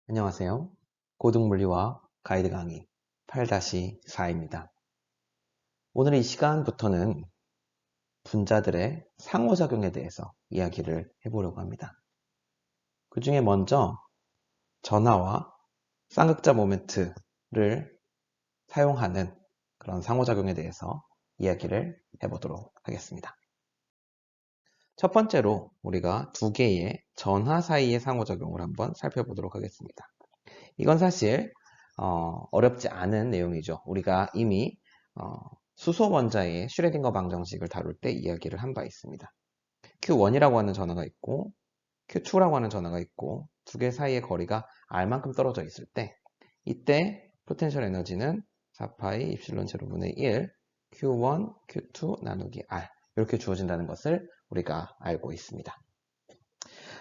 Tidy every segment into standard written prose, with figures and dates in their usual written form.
안녕하세요. 고등물리와 가이드 강의 8-4입니다. 오늘 이 시간부터는 분자들의 상호작용에 대해서 이야기를 해보려고 합니다. 그 중에 먼저 전하와 쌍극자 모멘트를 사용하는 그런 상호작용에 대해서 이야기를 해보도록 하겠습니다. 첫 번째로 우리가 두 개의 전하 사이의 상호작용을 한번 살펴보도록 하겠습니다. 이건 사실 어렵지 않은 내용이죠. 우리가 이미 수소 원자의 슈레딩거 방정식을 다룰 때 이야기를 한 바 있습니다. Q1이라고 하는 전하가 있고 Q2라고 하는 전하가 있고 두 개 사이의 거리가 R만큼 떨어져 있을 때 이때 포텐셜 에너지는 4파이 입실론 제로분의 1 Q1, Q2 나누기 R 이렇게 주어진다는 것을 우리가 알고 있습니다.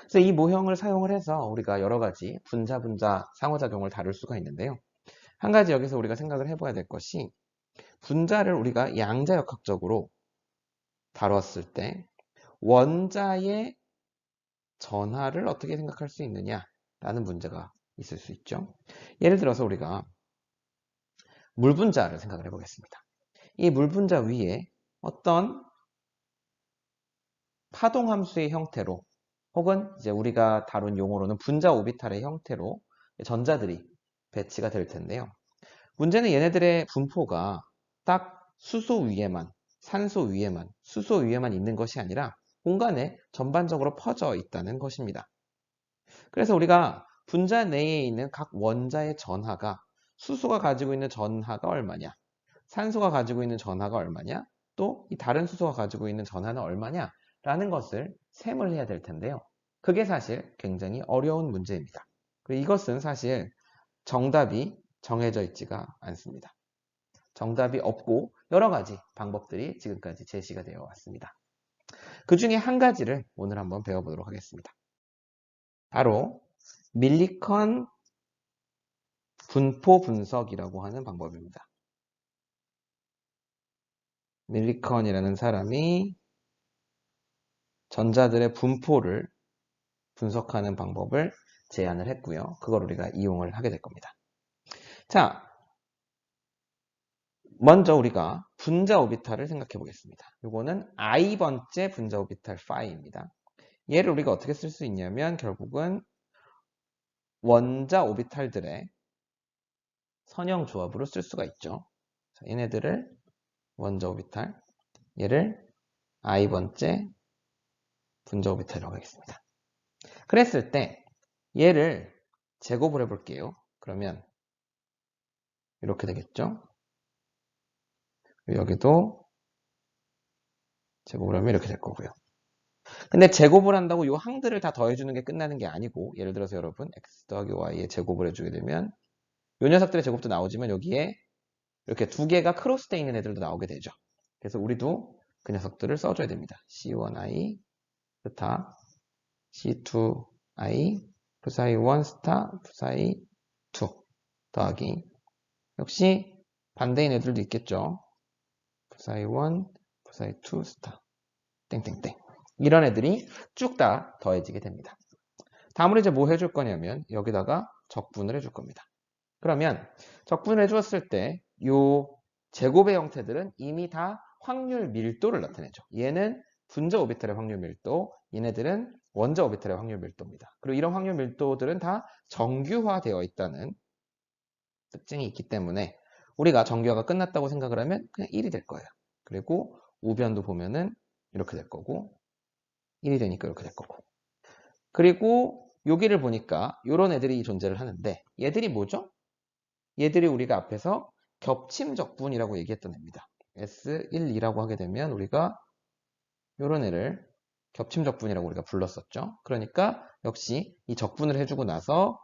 그래서 이 모형을 사용을 해서 우리가 여러 가지 분자 상호작용을 다룰 수가 있는데요. 한 가지 여기서 우리가 생각을 해봐야 될 것이 분자를 우리가 양자역학적으로 다뤘을 때 원자의 전하를 어떻게 생각할 수 있느냐라는 문제가 있을 수 있죠. 예를 들어서 우리가 물분자를 생각을 해보겠습니다. 이 물분자 위에 어떤 파동함수의 형태로 혹은 이제 우리가 다룬 용어로는 분자 오비탈의 형태로 전자들이 배치가 될 텐데요. 문제는 얘네들의 분포가 딱 수소 위에만, 산소 위에만, 수소 위에만 있는 것이 아니라 공간에 전반적으로 퍼져 있다는 것입니다. 그래서 우리가 분자 내에 있는 각 원자의 전하가 수소가 가지고 있는 전하가 얼마냐, 산소가 가지고 있는 전하가 얼마냐, 또 이 다른 수소가 가지고 있는 전하는 얼마냐 라는 것을 셈을 해야 될 텐데요. 그게 사실 굉장히 어려운 문제입니다. 그리고 이것은 사실 정답이 정해져 있지가 않습니다. 정답이 없고 여러 가지 방법들이 지금까지 제시가 되어 왔습니다. 그 중에 한 가지를 오늘 한번 배워보도록 하겠습니다. 바로 밀리컨 분포 분석이라고 하는 방법입니다. 밀리컨이라는 사람이 전자들의 분포를 분석하는 방법을 제안을 했고요. 그걸 우리가 이용을 하게 될 겁니다. 자, 먼저 우리가 분자 오비탈을 생각해 보겠습니다. 이거는 i번째 분자 오비탈 파이입니다. 얘를 우리가 어떻게 쓸 수 있냐면 결국은 원자 오비탈들의 선형 조합으로 쓸 수가 있죠. 자, 얘네들을 원자 오비탈, 얘를 i번째 분자 오비탈이라고 하겠습니다. 그랬을 때 얘를 제곱을 해볼게요. 그러면 이렇게 되겠죠. 여기도 제곱을 하면 이렇게 될 거고요. 근데 제곱을 한다고 이 항들을 다 더해주는 게 끝나는 게 아니고, 예를 들어서 여러분 x 더하기 y에 제곱을 해주게 되면 이 녀석들의 제곱도 나오지만 여기에 이렇게 두 개가 크로스되어 있는 애들도 나오게 되죠. 그래서 우리도 그 녀석들을 써줘야 됩니다. C1i 스타 C2i 부사이 1 스타 부사이 2 더하기 역시 반대인 애들도 있겠죠. 부사이 1 부사이 2 스타 땡땡땡 이런 애들이 쭉 다 더해지게 됩니다. 다음으로 이제 뭐 해줄 거냐면 여기다가 적분을 해줄 겁니다. 그러면 적분을 해주었을 때 이 제곱의 형태들은 이미 다 확률 밀도를 나타내죠. 얘는 분자 오비탈의 확률 밀도, 얘네들은 원자 오비탈의 확률 밀도입니다. 그리고 이런 확률 밀도들은 다 정규화되어 있다는 특징이 있기 때문에 우리가 정규화가 끝났다고 생각을 하면 그냥 1이 될 거예요. 그리고 우변도 보면은 이렇게 될 거고 1이 되니까 이렇게 될 거고 그리고 여기를 보니까 이런 애들이 존재를 하는데 얘들이 뭐죠? 얘들이 우리가 앞에서 겹침 적분이라고 얘기했던 애입니다. S1, 2라고 하게 되면 우리가 이런 애를 겹침 적분이라고 우리가 불렀었죠. 그러니까 역시 이 적분을 해주고 나서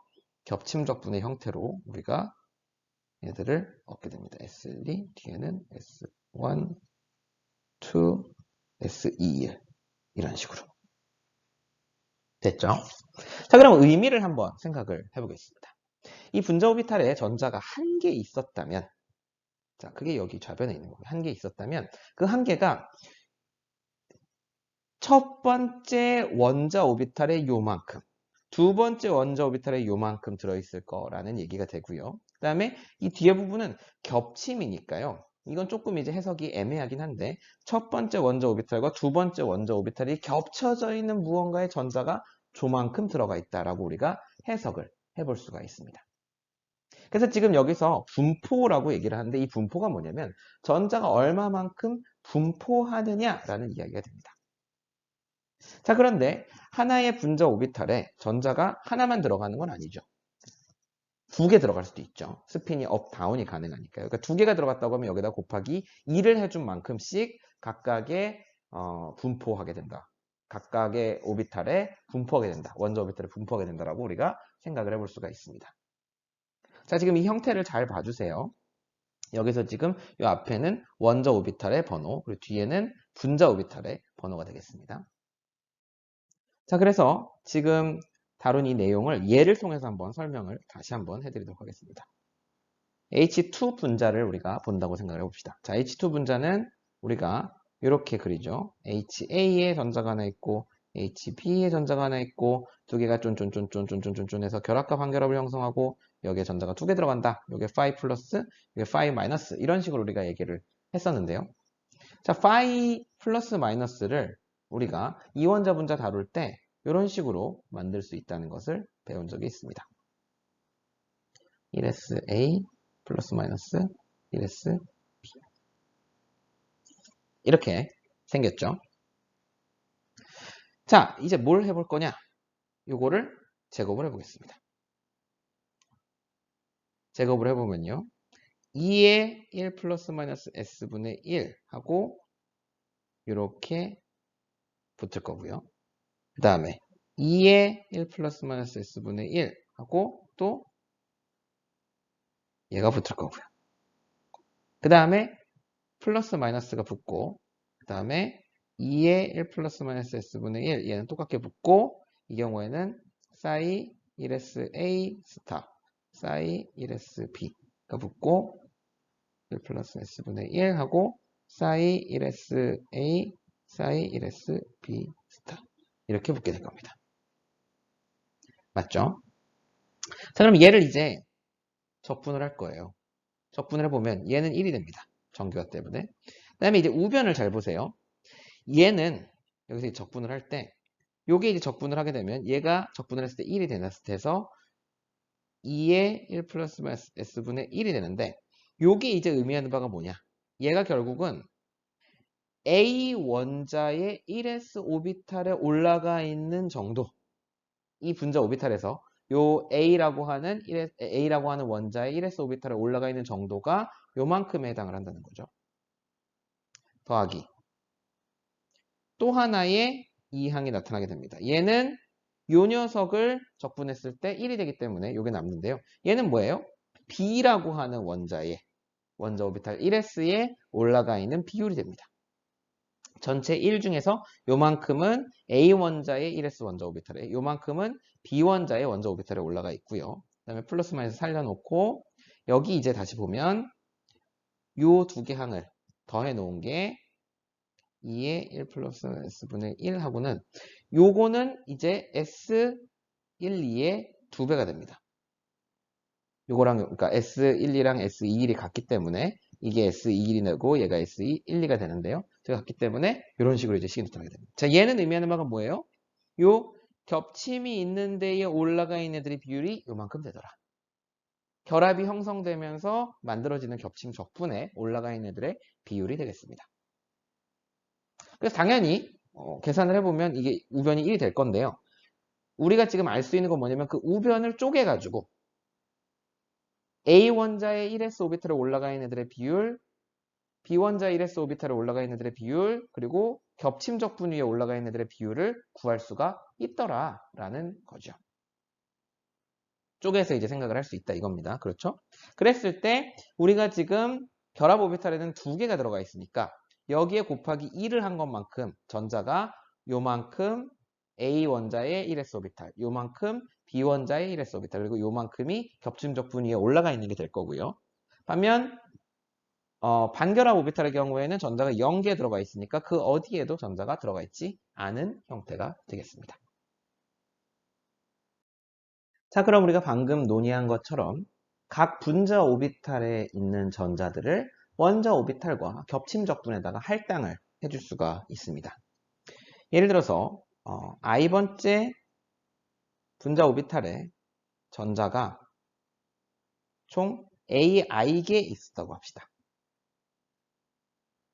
겹침 적분의 형태로 우리가 얘들을 얻게 됩니다. S1, 뒤에는 S1, 2, S21 이런 식으로 됐죠? 자, 그럼 의미를 한번 생각을 해보겠습니다. 이 분자 오비탈에 전자가 한 개 있었다면, 자, 그게 여기 좌변에 있는 겁니다. 한 개 있었다면, 그 한 개가 첫 번째 원자 오비탈의 요만큼, 두 번째 원자 오비탈에 요만큼 들어있을 거라는 얘기가 되고요. 그 다음에 이 뒤에 부분은 겹침이니까요. 이건 조금 이제 해석이 애매하긴 한데 첫 번째 원자 오비탈과 두 번째 원자 오비탈이 겹쳐져 있는 무언가의 전자가 조만큼 들어가 있다라고 우리가 해석을 해볼 수가 있습니다. 그래서 지금 여기서 분포라고 얘기를 하는데 이 분포가 뭐냐면 전자가 얼마만큼 분포하느냐라는 이야기가 됩니다. 자, 그런데 하나의 분자 오비탈에 전자가 하나만 들어가는 건 아니죠. 두 개 들어갈 수도 있죠. 스핀이 업, 다운이 가능하니까요. 그러니까 두 개가 들어갔다고 하면 여기다 곱하기 2를 해준 만큼씩 각각의 분포하게 된다. 각각의 오비탈에 분포하게 된다. 원자 오비탈에 분포하게 된다라고 우리가 생각을 해볼 수가 있습니다. 자, 지금 이 형태를 잘 봐주세요. 여기서 지금 이 앞에는 원자 오비탈의 번호, 그리고 뒤에는 분자 오비탈의 번호가 되겠습니다. 자, 그래서 지금 다룬 이 내용을 예를 통해서 한번 설명을 다시 한번 해드리도록 하겠습니다. H2 분자를 우리가 본다고 생각을 해봅시다. 자, H2 분자는 우리가 이렇게 그리죠. HA의 전자가 하나 있고 HB의 전자가 하나 있고 두 개가 쫀쫀쫀쫀쫀쫀쫀쫀해서 결합과 반결합을 형성하고 여기에 전자가 두 개 들어간다. 여기에 phi 플러스, 여기에 phi 마이너스 이런 식으로 우리가 얘기를 했었는데요. 자, phi 플러스 마이너스를 우리가 이원자 분자 다룰 때 이런 식으로 만들 수 있다는 것을 배운 적이 있습니다. 1SA 플러스 마이너스 1S B 이렇게 생겼죠. 자, 이제 뭘 해볼 거냐? 요거를 제곱을 해보겠습니다. 제곱을 해보면요. 2의 1 플러스 마이너스 S분의 1 하고 이렇게 붙을 거고요. 그 다음에 2의 1 플러스 마이너스 S분의 1 하고 또 얘가 붙을 거고요. 그 다음에 플러스 마이너스가 붙고 그 다음에 2의 1 플러스 마이너스 S분의 1 얘는 똑같게 붙고 이 경우에는 사이 1S A 스타 사이 1S B가 붙고 1 플러스 S분의 1 하고 사이 1S A 사이 1S B 스타 이렇게 붙게 될 겁니다. 맞죠? 자, 그럼 얘를 이제 적분을 할 거예요. 적분을 해보면 얘는 1이 됩니다. 정규화 때문에. 그 다음에 이제 우변을 잘 보세요. 얘는 여기서 적분을 할 때 요게 이제 적분을 하게 되면 얘가 적분을 했을 때 1이 돼서 2의 1 플러스 S분의 1이 되는데 요게 이제 의미하는 바가 뭐냐? 얘가 결국은 A 원자의 1s 오비탈에 올라가 있는 정도 이 분자 오비탈에서 요 A라고 하는 원자의 1s 오비탈에 올라가 있는 정도가 요만큼에 해당을 한다는 거죠. 더하기 또 하나의 이항이 나타나게 됩니다. 얘는 요 녀석을 적분했을 때 1이 되기 때문에 요게 남는데요. 얘는 뭐예요? B라고 하는 원자의 원자 오비탈 1s에 올라가 있는 비율이 됩니다. 전체 1 중에서 요만큼은 A 원자의 1s 원자 오비탈에 요만큼은 B 원자의 원자 오비탈에 올라가 있고요. 그 다음에 플러스 마이너스 살려놓고 여기 이제 다시 보면 요 두 개 항을 더해 놓은 게 2의 1 플러스 S분의 1 하고는 요거는 이제 S1, 2의 2배가 됩니다. 요거랑 그러니까 S12랑 S21이 같기 때문에 이게 S21이 되고 얘가 S12가 되는데요. 제가 같기 때문에 이런 식으로 이제 식이 나타나게 됩니다. 자, 얘는 의미하는 바가 뭐예요? 요 겹침이 있는 데에 올라가 있는 애들의 비율이 요만큼 되더라. 결합이 형성되면서 만들어지는 겹침 적분에 올라가 있는 애들의 비율이 되겠습니다. 그래서 당연히 계산을 해보면 이게 우변이 1이 될 건데요. 우리가 지금 알 수 있는 건 뭐냐면 그 우변을 쪼개가지고 A 원자의 1s 오비탈에 올라가 있는 애들의 비율, B 원자의 1s 오비탈에 올라가 있는 애들의 비율, 그리고 겹침 적분 위에 올라가 있는 애들의 비율을 구할 수가 있더라라는 거죠. 쪼개서 이제 생각을 할 수 있다 이겁니다. 그렇죠? 그랬을 때 우리가 지금 결합 오비탈에는 두 개가 들어가 있으니까 여기에 곱하기 2를 한 것만큼 전자가 요만큼 A 원자의 1s 오비탈, 요만큼 B 원자의 1s 오비탈, 그리고 요만큼이 겹침적 분위에 올라가 있는 게 될 거고요. 반면 반결합 오비탈의 경우에는 전자가 0개 들어가 있으니까 그 어디에도 전자가 들어가 있지 않은 형태가 되겠습니다. 자, 그럼 우리가 방금 논의한 것처럼 각 분자 오비탈에 있는 전자들을 원자 오비탈과 겹침 적분에다가 할당을 해줄 수가 있습니다. 예를 들어서 i번째 분자 오비탈에 전자가 총 AI개 있었다고 합시다.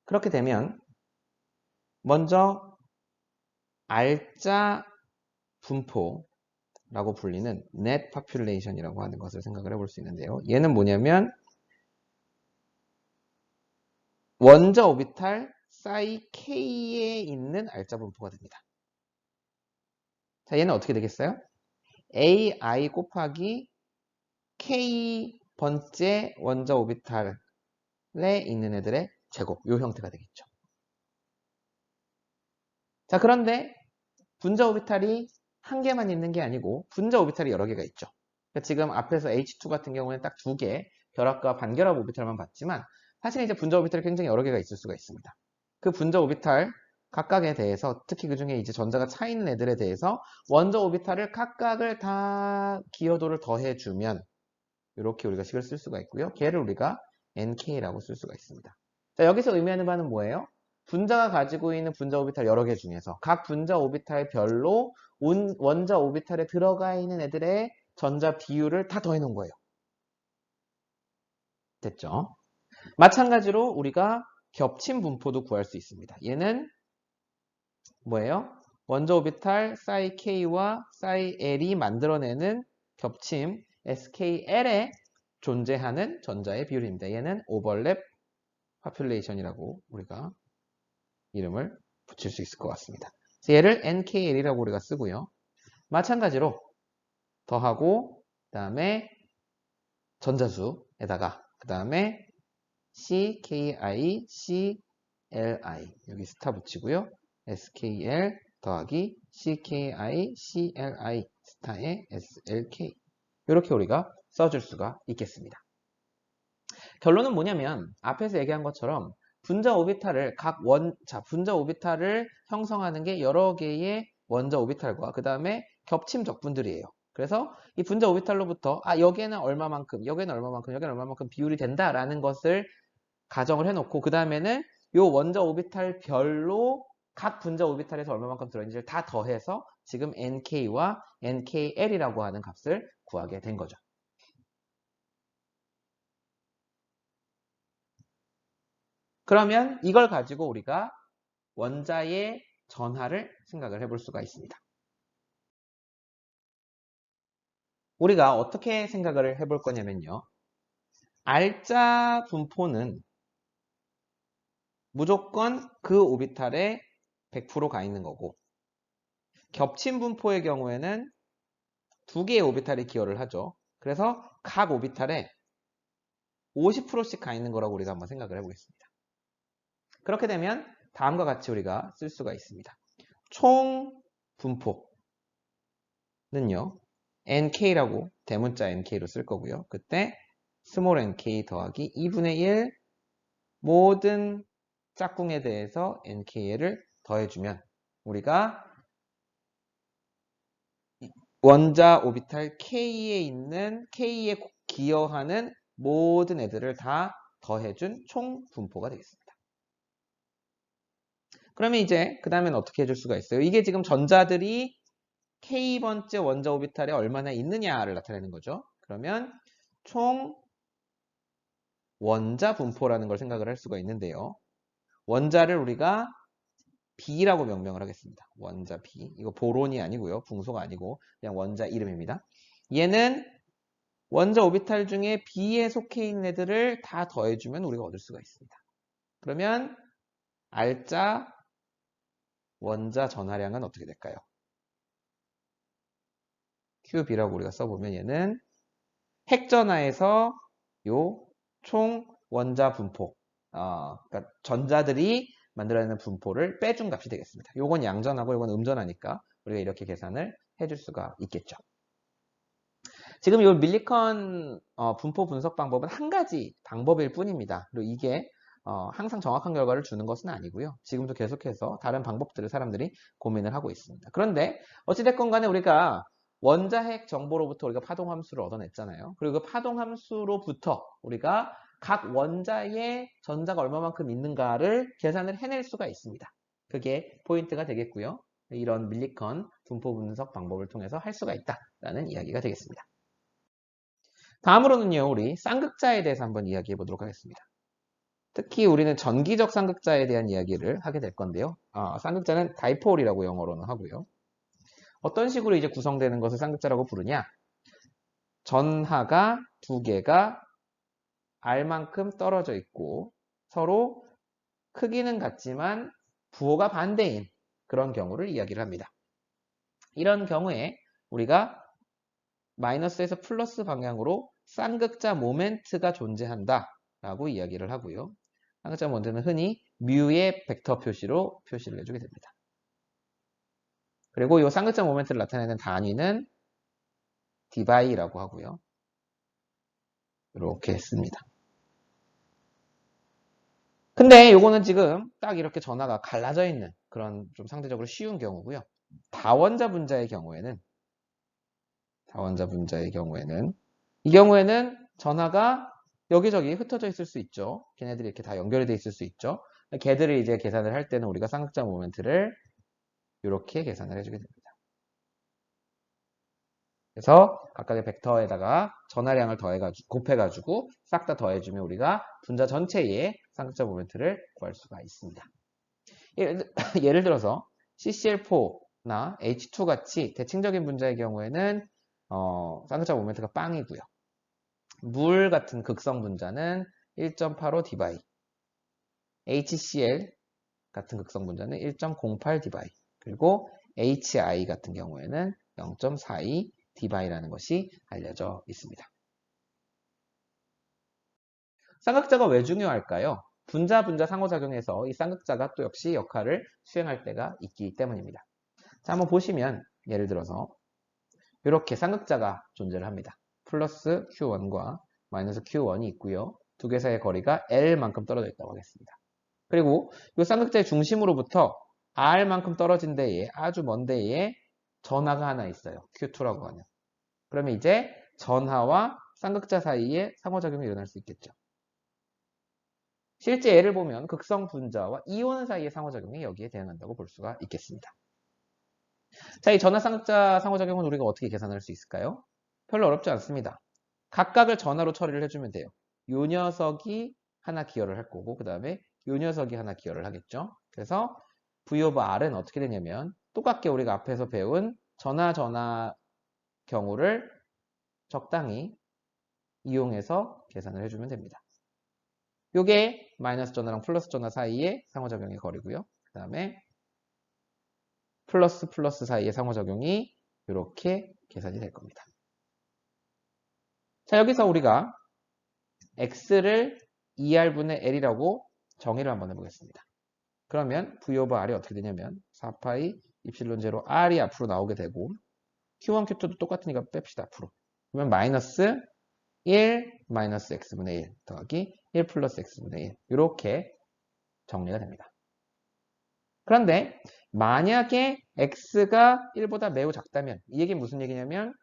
그렇게 되면 먼저 R자 분포라고 불리는 net population이라고 하는 것을 생각을 해볼 수 있는데요. 얘는 뭐냐면 원자 오비탈 사이 K에 있는 R자 분포가 됩니다. 자, 얘는 어떻게 되겠어요? AI 곱하기 K 번째 원자 오비탈에 있는 애들의 제곱, 이 형태가 되겠죠. 자, 그런데 분자 오비탈이 한 개만 있는 게 아니고 분자 오비탈이 여러 개가 있죠. 그러니까 지금 앞에서 H2 같은 경우에는 딱 2개 결합과 반결합 오비탈만 봤지만 사실 이제 분자 오비탈이 굉장히 여러 개가 있을 수가 있습니다. 그 분자 오비탈 각각에 대해서 특히 그 중에 이제 전자가 차 있는 애들에 대해서 원자 오비탈을 각각을 다 기여도를 더해주면 이렇게 우리가 식을 쓸 수가 있고요. 걔를 우리가 NK라고 쓸 수가 있습니다. 자, 여기서 의미하는 바는 뭐예요? 분자가 가지고 있는 분자 오비탈 여러 개 중에서 각 분자 오비탈별로 원자 오비탈에 들어가 있는 애들의 전자 비율을 다 더해 놓은 거예요. 됐죠? 마찬가지로 우리가 겹침 분포도 구할 수 있습니다. 얘는 뭐예요? 원자 오비탈 사이 K와 사이 L이 만들어내는 겹침 SKL에 존재하는 전자의 비율입니다. 얘는 오버랩 파퓰레이션이라고 우리가 이름을 붙일 수 있을 것 같습니다. 얘를 NKL이라고 우리가 쓰고요. 마찬가지로 더하고 그 다음에 전자수에다가 그 다음에 CKI, CLI 여기 스타 붙이고요. SKL 더하기 CKI, CLI 스타에 SLK 이렇게 우리가 써줄 수가 있겠습니다. 결론은 뭐냐면 앞에서 얘기한 것처럼 분자 오비탈을 분자 오비탈을 형성하는 게 여러 개의 원자 오비탈과 그 다음에 겹침 적분들이에요. 그래서 이 분자 오비탈로부터 여기에는 얼마만큼, 여기에는 얼마만큼, 여기에는 얼마만큼 비율이 된다라는 것을 가정을 해놓고 그 다음에는 이 원자 오비탈별로 각 분자 오비탈에서 얼마만큼 들어있는지를 다 더해서 지금 NK와 NKL이라고 하는 값을 구하게 된 거죠. 그러면 이걸 가지고 우리가 원자의 전하를 생각을 해볼 수가 있습니다. 우리가 어떻게 생각을 해볼 거냐면요. R자 분포는 무조건 그 오비탈에 100%가 있는 거고 겹침 분포의 경우에는 두 개의 오비탈이 기여를 하죠. 그래서 각 오비탈에 50%씩 가 있는 거라고 우리가 한번 생각을 해보겠습니다. 그렇게 되면 다음과 같이 우리가 쓸 수가 있습니다. 총 분포는요. NK라고 대문자 NK로 쓸 거고요. 그때 스몰 NK 더하기 2분의 1 모든 짝꿍에 대해서 NK를 더해주면 우리가 원자 오비탈 K에 기여하는 모든 애들을 다 더해준 총 분포가 되겠습니다. 그러면 이제 그 다음엔 어떻게 해줄 수가 있어요? 이게 지금 전자들이 K번째 원자 오비탈에 얼마나 있느냐를 나타내는 거죠. 그러면 총 원자 분포라는 걸 생각을 할 수가 있는데요. 원자를 우리가 B라고 명명을 하겠습니다. 원자 B. 이거 보론이 아니고요. 붕소가 아니고 그냥 원자 이름입니다. 얘는 원자 오비탈 중에 B에 속해 있는 애들을 다 더해주면 우리가 얻을 수가 있습니다. 그러면 R자 원자 전하량은 어떻게 될까요? QB라고 우리가 써보면 얘는 핵전하에서 요 총 원자 분포, 그러니까 전자들이 만들어내는 분포를 빼준 값이 되겠습니다. 요건 양전하고 요건 음전하니까 우리가 이렇게 계산을 해줄 수가 있겠죠. 지금 이 밀리컨 분포 분석 방법은 한 가지 방법일 뿐입니다. 그리고 이게 항상 정확한 결과를 주는 것은 아니고요. 지금도 계속해서 다른 방법들을 사람들이 고민을 하고 있습니다. 그런데 어찌됐건 간에 우리가 원자핵 정보로부터 우리가 파동함수를 얻어냈잖아요. 그리고 그 파동함수로부터 우리가 각 원자의 전자가 얼마만큼 있는가를 계산을 해낼 수가 있습니다. 그게 포인트가 되겠고요. 이런 밀리컨 분포 분석 방법을 통해서 할 수가 있다라는 이야기가 되겠습니다. 다음으로는요, 우리 쌍극자에 대해서 한번 이야기해 보도록 하겠습니다. 특히 우리는 전기적 쌍극자에 대한 이야기를 하게 될 건데요. 쌍극자는 다이폴이라고 영어로는 하고요. 어떤 식으로 이제 구성되는 것을 쌍극자라고 부르냐? 전하가 두 개가 R만큼 떨어져 있고 서로 크기는 같지만 부호가 반대인 그런 경우를 이야기를 합니다. 이런 경우에 우리가 마이너스에서 플러스 방향으로 쌍극자 모멘트가 존재한다 라고 이야기를 하고요. 쌍극자 모멘트는 흔히 뮤의 벡터 표시로 표시를 해주게 됩니다. 그리고 이 쌍극자 모멘트를 나타내는 단위는 디바이라고 하고요. 이렇게 씁니다. 근데 요거는 지금 딱 이렇게 전하가 갈라져 있는 그런 좀 상대적으로 쉬운 경우고요. 다원자 분자의 경우에는 이 경우에는 전하가 여기저기 흩어져 있을 수 있죠. 걔네들이 이렇게 다 연결이 돼 있을 수 있죠. 걔들을 이제 계산을 할 때는 우리가 쌍극자 모멘트를 이렇게 계산을 해주게 됩니다. 그래서 각각의 벡터에다가 전하량을 곱해가지고 싹 다 더해주면 우리가 분자 전체의 쌍극자 모멘트를 구할 수가 있습니다. 예를 들어서 CCl4나 H2 같이 대칭적인 분자의 경우에는 쌍극자 모멘트가 빵이고요. 물 같은 극성 분자는 1.85 디바이, HCl 같은 극성 분자는 1.08 디바이, 그리고 HI 같은 경우에는 0.42 디바이라는 것이 알려져 있습니다. 쌍극자가 왜 중요할까요? 분자 상호작용에서 이 쌍극자가 또 역시 역할을 수행할 때가 있기 때문입니다. 자, 한번 보시면 예를 들어서 이렇게 쌍극자가 존재를 합니다. 플러스 Q1과 마이너스 Q1이 있고요. 두 개 사이의 거리가 L만큼 떨어져 있다고 하겠습니다. 그리고 이 쌍극자의 중심으로부터 R만큼 떨어진 데에 아주 먼 데에 전하가 하나 있어요. Q2라고 하는. 그러면 이제 전하와 쌍극자 사이에 상호작용이 일어날 수 있겠죠. 실제 예를 보면 극성 분자와 이온 사이의 상호작용이 여기에 대응한다고 볼 수가 있겠습니다. 자, 이 전하 쌍극자 상호작용은 우리가 어떻게 계산할 수 있을까요? 별로 어렵지 않습니다. 각각을 전하로 처리를 해주면 돼요. 요 녀석이 하나 기여를 할 거고 그 다음에 요 녀석이 하나 기여를 하겠죠. 그래서 V of R은 어떻게 되냐면 똑같게 우리가 앞에서 배운 전하 경우를 적당히 이용해서 계산을 해주면 됩니다. 요게 마이너스 전하랑 플러스 전하 사이의 상호작용의 거리고요. 그 다음에 플러스 사이의 상호작용이 이렇게 계산이 될 겁니다. 자, 여기서 우리가 x를 2r분의 l이라고 정의를 한번 해보겠습니다. 그러면 v over r이 어떻게 되냐면 4파이 입실론 제로 r이 앞으로 나오게 되고 q1, q2도 똑같으니까 뺍시다 앞으로. 그러면 마이너스 1 마이너스 x분의 1 더하기 1 플러스 x분의 1 이렇게 정리가 됩니다. 그런데 만약에 x가 1보다 매우 작다면 이 얘기는 무슨 얘기냐면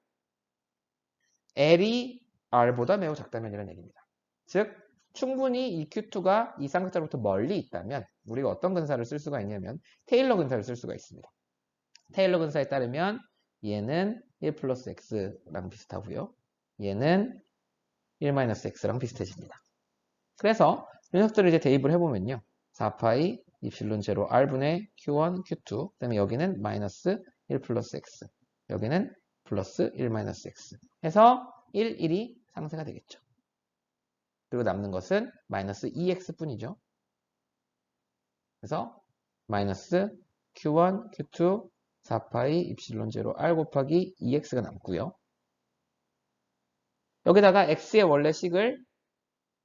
l이 r보다 매우 작다면이라는 얘기입니다. 즉 충분히 이 q2가 이 쌍극자로부터 멀리 있다면 우리가 어떤 근사를 쓸 수가 있냐면 테일러 근사를 쓸 수가 있습니다. 테일러 근사에 따르면 얘는 1 플러스 x랑 비슷하고요. 얘는 1 마이너스 x랑 비슷해집니다. 그래서 이 녀석들을 이제 대입을 해보면요. 4파이 입실론 제로 r분의 q1, q2 그 다음에 여기는 마이너스 1 플러스 x 여기는 플러스 1 마이너스 x 해서 1, 1이 상쇄가 되겠죠. 그리고 남는 것은 마이너스 2x 뿐이죠. 그래서 마이너스 q1, q2 4파이 입실론 제로 r 곱하기 2x가 남고요. 여기다가 x의 원래 식을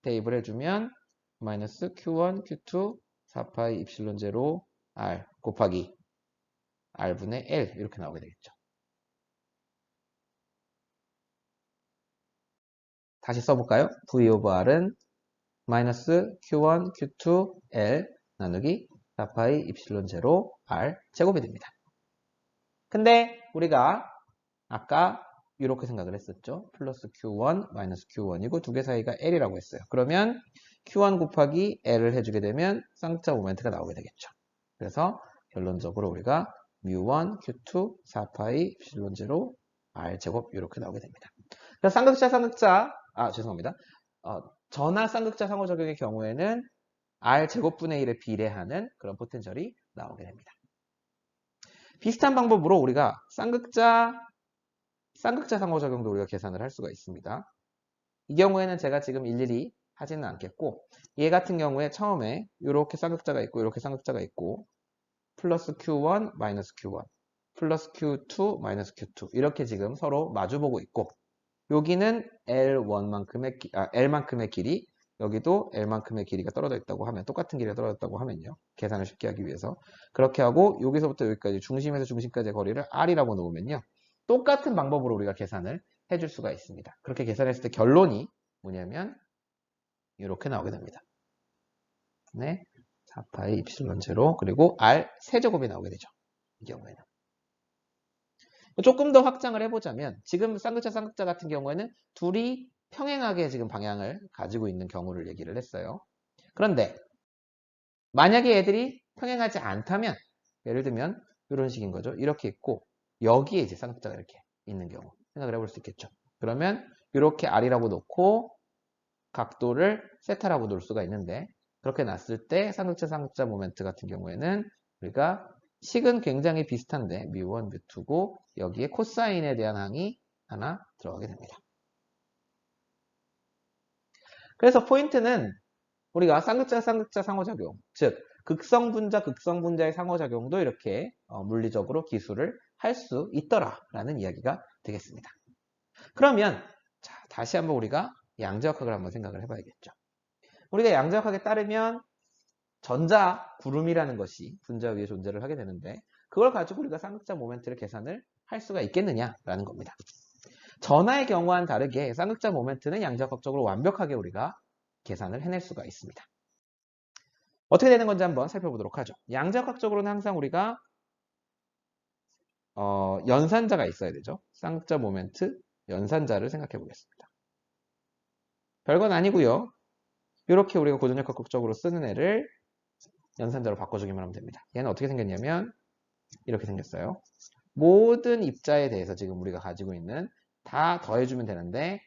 대입을 해주면 마이너스 q1, q2 4파이 입실론 제로 r 곱하기 r분의 l 이렇게 나오게 되겠죠. 다시 써볼까요? v over r은 마이너스 q1, q2 l 나누기 4파이 입실론 제로 r 제곱이 됩니다. 근데 우리가 아까 이렇게 생각을 했었죠. 플러스 Q1 마이너스 Q1이고 두 개 사이가 L이라고 했어요. 그러면 Q1 곱하기 L을 해주게 되면 쌍극자 모멘트가 나오게 되겠죠. 그래서 결론적으로 우리가 μ1, Q2, 4파이, 엡실론 제로, R제곱 이렇게 나오게 됩니다. 그래서 쌍극자, 죄송합니다. 전하 쌍극자 상호작용의 경우에는 R제곱분의 1에 비례하는 그런 포텐셜이 나오게 됩니다. 비슷한 방법으로 우리가 쌍극자 상호작용도 우리가 계산을 할 수가 있습니다. 이 경우에는 제가 지금 일일이 하지는 않겠고, 얘 같은 경우에 처음에 이렇게 쌍극자가 있고 이렇게 쌍극자가 있고 플러스 Q1 마이너스 Q1 플러스 Q2 마이너스 Q2 이렇게 지금 서로 마주보고 있고, 여기는 L만큼의 길이, 여기도 L만큼의 길이가 떨어져 있다고 하면, 똑같은 길이가 떨어졌다고 하면요, 계산을 쉽게 하기 위해서 그렇게 하고, 여기서부터 여기까지 중심에서 중심까지의 거리를 R이라고 놓으면요, 똑같은 방법으로 우리가 계산을 해줄 수가 있습니다. 그렇게 계산했을 때 결론이 뭐냐면 이렇게 나오게 됩니다. 네, 4파이 입실론 제로, 그리고 R 세제곱이 나오게 되죠. 이 경우에는. 조금 더 확장을 해보자면, 지금 쌍극자 같은 경우에는 둘이 평행하게 지금 방향을 가지고 있는 경우를 얘기를 했어요. 그런데 만약에 애들이 평행하지 않다면, 예를 들면 이런 식인 거죠. 이렇게 있고 여기에 이제 쌍극자가 이렇게 있는 경우 생각을 해볼 수 있겠죠. 그러면 이렇게 R이라고 놓고 각도를 세타라고 놓을 수가 있는데, 그렇게 놨을 때 쌍극자 모멘트 같은 경우에는 우리가 식은 굉장히 비슷한데 μ1, μ2고 여기에 코사인에 대한 항이 하나 들어가게 됩니다. 그래서 포인트는 우리가 쌍극자 상호작용, 즉 극성분자의 상호작용도 이렇게 물리적으로 기술을 할 수 있더라라는 이야기가 되겠습니다. 그러면 자, 다시 한번 우리가 양자역학을 한번 생각을 해봐야겠죠. 우리가 양자역학에 따르면 전자 구름이라는 것이 분자 위에 존재를 하게 되는데, 그걸 가지고 우리가 쌍극자 모멘트를 계산을 할 수가 있겠느냐라는 겁니다. 전하의 경우와는 다르게 쌍극자 모멘트는 양자역학적으로 완벽하게 우리가 계산을 해낼 수가 있습니다. 어떻게 되는 건지 한번 살펴보도록 하죠. 양자역학적으로는 항상 우리가 연산자가 있어야 되죠. 쌍극자 모멘트 연산자를 생각해 보겠습니다. 별건 아니고요. 이렇게 우리가 고전역학적으로 쓰는 애를 연산자로 바꿔주기만 하면 됩니다. 얘는 어떻게 생겼냐면 이렇게 생겼어요. 모든 입자에 대해서 지금 우리가 가지고 있는 다 더해주면 되는데,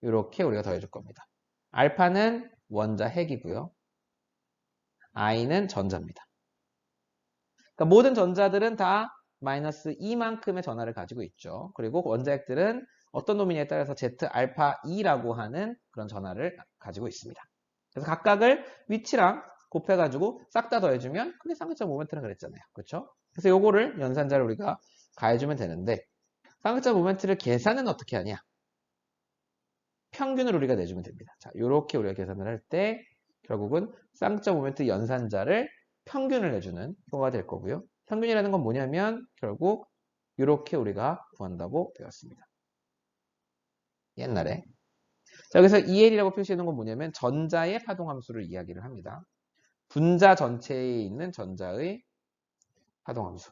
이렇게 우리가 더해줄 겁니다. 알파는 원자 핵이고요. I는 전자입니다. 그러니까 모든 전자들은 다 마이너스 2만큼의 전하를 가지고 있죠. 그리고 원자핵들은 어떤 놈이냐에 따라서 Z 알파 2라고 하는 그런 전하를 가지고 있습니다. 그래서 각각을 위치랑 곱해가지고 싹 다 더해주면 그게 쌍극자 모멘트라 그랬잖아요. 그렇죠? 그래서 요거를 연산자를 우리가 가해주면 되는데, 쌍극자 모멘트를 계산은 어떻게 하냐? 평균을 우리가 내주면 됩니다. 자, 요렇게 우리가 계산을 할 때 결국은 쌍극자 모멘트 연산자를 평균을 내주는 효과가 될 거고요. 평균이라는 건 뭐냐면 결국 이렇게 우리가 구한다고 배웠습니다. 옛날에. 자, 여기서 EL이라고 표시해놓은 건 뭐냐면 전자의 파동함수를 이야기를 합니다. 분자 전체에 있는 전자의 파동함수.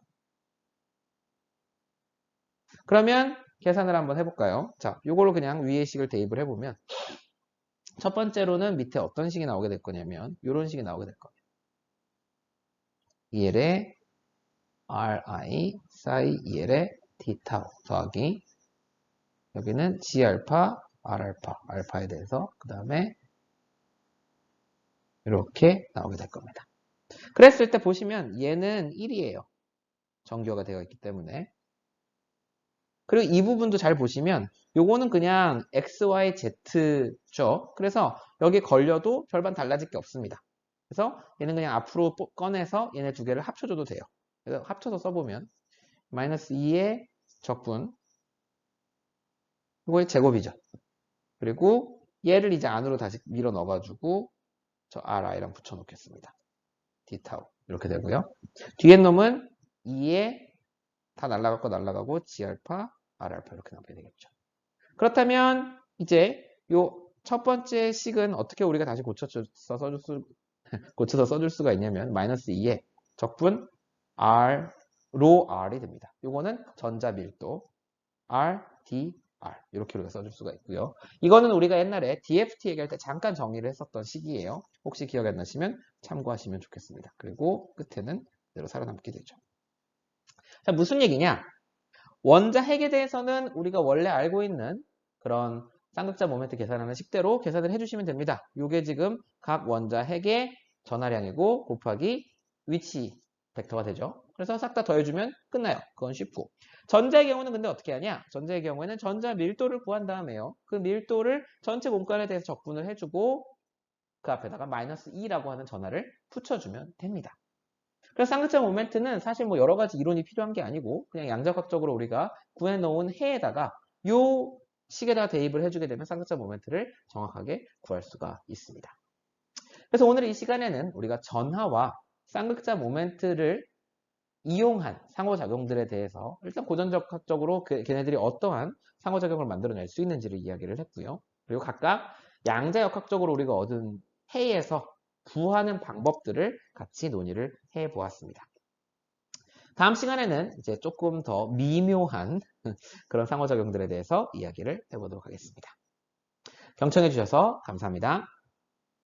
그러면 계산을 한번 해볼까요? 자, 요거를 그냥 위의 식을 대입을 해보면 첫 번째로는 밑에 어떤 식이 나오게 될 거냐면 이런 식이 나오게 될 겁니다. EL의 RI 사이 EL의 D타우 더하기 여기는 G알파, R알파에 대해서 그 다음에 이렇게 나오게 될 겁니다. 그랬을 때 보시면 얘는 1이에요. 정교가 되어 있기 때문에. 그리고 이 부분도 잘 보시면 요거는 그냥 X, Y, Z죠. 그래서 여기 걸려도 별반 달라질 게 없습니다. 그래서 얘는 그냥 앞으로 꺼내서 얘네 두 개를 합쳐줘도 돼요. 그래서 합쳐서 써보면 마이너스 2의 적분, 이거의 제곱이죠. 그리고 얘를 이제 안으로 다시 밀어 넣어가지고 저 RI랑 붙여놓겠습니다. D타우 이렇게 되고요. 뒤에 놈은 2에 다 날라갈 거 날라가고 G알파, R알파 이렇게 나오게 되겠죠. 그렇다면 이제 요 첫 번째 식은 어떻게 우리가 다시 고쳐서 써줄 수가 있냐면 마이너스 2에 적분 R rho r이 됩니다. 요거는 전자 밀도 R, D, R 이렇게 우리가 써줄 수가 있고요. 이거는 우리가 옛날에 DFT 얘기할 때 잠깐 정리를 했었던 식이에요. 혹시 기억이 안 나시면 참고하시면 좋겠습니다. 그리고 끝에는 그대로 살아남게 되죠. 자, 무슨 얘기냐? 원자 핵에 대해서는 우리가 원래 알고 있는 그런 쌍극자 모멘트 계산하는 식대로 계산을 해주시면 됩니다. 이게 지금 각 원자 핵의 전하량이고 곱하기 위치 벡터가 되죠. 그래서 싹 다 더해주면 끝나요. 그건 쉽고. 전자의 경우는 근데 어떻게 하냐? 전자의 경우에는 전자 밀도를 구한 다음에요. 그 밀도를 전체 공간에 대해서 적분을 해주고 그 앞에다가 마이너스 2라고 하는 전하를 붙여주면 됩니다. 그래서 쌍극자 모멘트는 사실 뭐 여러 가지 이론이 필요한 게 아니고 그냥 양자각적으로 우리가 구해놓은 해에다가 요 식에다 대입을 해주게 되면 쌍극자 모멘트를 정확하게 구할 수가 있습니다. 그래서 오늘 이 시간에는 우리가 전하와 쌍극자 모멘트를 이용한 상호작용들에 대해서 일단 고전적으로 걔네들이 어떠한 상호작용을 만들어낼 수 있는지를 이야기를 했고요. 그리고 각각 양자역학적으로 우리가 얻은 해에서 구하는 방법들을 같이 논의를 해보았습니다. 다음 시간에는 이제 조금 더 미묘한 그런 상호작용들에 대해서 이야기를 해보도록 하겠습니다. 경청해 주셔서 감사합니다.